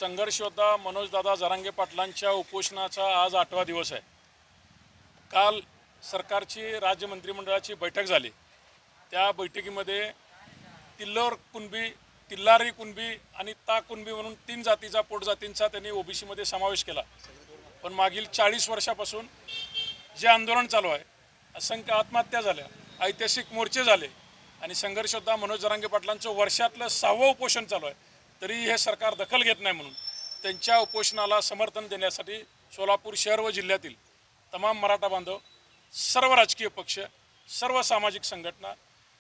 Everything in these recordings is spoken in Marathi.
संघर्ष योद्धा मनोजदादा जरांगे पाटलांच्या उपोषणाचा आज 8वा दिवस आहे। काल सरकारची राज्य मंत्रिमंडळाची बैठक झाली। त्या बैठकीमध्ये तिल्लारी कुणबी आणि ता कुणबी म्हणून 3 जातीचा पोटजातींचा त्यांनी ओबीसीमध्ये समावेश केला। पण मागील 40 वर्षापासून जे आंदोलन चालू आहे, असंख्य आत्महत्या झाल्या, ऐतिहासिक मोर्चे झाले आणि संघर्ष योद्धा मनोज जरांगे पाटलांचं वर्षातलं 6वं उपोषण चालू आहे, तरी हे सरकार दखल घेत नाही। म्हणून त्यांच्या उपोषणाला समर्थन देण्यासाठी सोलापूर शहर व जिल्ह्यातील तमाम मराठा बांधव, सर्व राजकीय पक्ष, सर्व सामाजिक संघटना,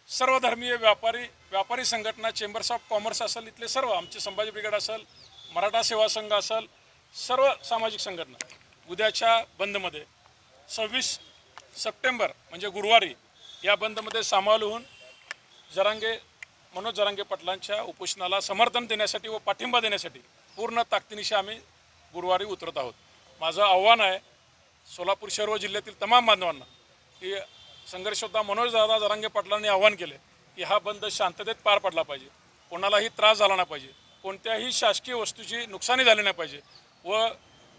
सर्व धर्मीय व्यापारी संघटना, चेंबर्स ऑफ कॉमर्स असेल, इथले सर्व आमचे संभाजी ब्रिगेड असेल, मराठा सेवा संघ असेल, सर्व सामाजिक संघटना उद्याच्या बंदमध्ये 26 सप्टेंबर म्हणजे गुरुवारी या बंदमध्ये सामील होऊन मनोज जरांगे पाटलांच्या उपोषणाला समर्थन देण्यासाठी व पाठिंबा देण्यासाठी पूर्ण ताकदीनिशी आम्ही गुरुवारी उतरत आहोत। माझं आव्हान आहे सोलापूर शहर व जिल्ह्यातील तमाम बांधवांना की संघर्ष योद्धा मनोजदादा जरांगे पाटलांनी आव्हान केले की हा बंद शांततेत पार पडला पाहिजे, कोणालाही त्रास झाला नाही पाहिजे, कोणत्याही शासकीय वस्तूची नुकसानी झाली नाही पाहिजे व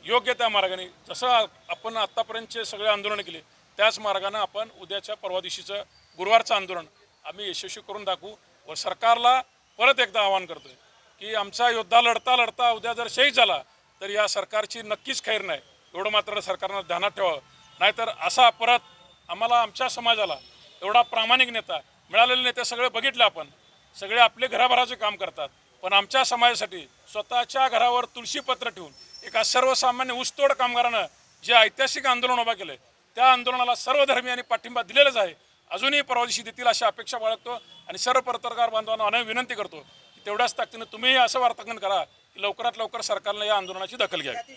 योग्य त्या मार्गाने जसं आपण आत्तापर्यंतचे सगळे आंदोलन केले त्याच मार्गाने आपण उद्याच्या परवा दिवशीचं गुरुवारचं आंदोलन आम्ही यशस्वी करून दाखवू। व सरकारला परत एकदा आवाहन करतोय की आमचा योद्धा लढता लढता उद्या जर शहीद झाला तर या सरकारची नक्कीच खैर नाही, एवढं मात्र सरकारनं ध्यानात ठेवावं। नाहीतर असा परत आम्हाला आमच्या समाजाला एवढा प्रामाणिक नेता मिळालेले नेते सगळे बघितले, आपण सगळे आपले घराभराचे काम करतात, पण आमच्या समाजासाठी स्वतःच्या घरावर तुळशीपत्र ठेवून एका सर्वसामान्य ऊसतोड कामगारानं जे ऐतिहासिक आंदोलन उभा केलं त्या आंदोलनाला सर्व धर्मीयांनी पाठिंबा दिलेलाच आहे। अजूनही परवा दिवशी देतील अशी अपेक्षा बाळगतो आणि सर्व पत्रकार बांधवांना अनेक विनंती करतो की तेवढ्याच ताकदीने तुम्हीही असं वार्तांकन करा की लवकरात लवकर सरकारने या आंदोलनाची दखल घ्यावी।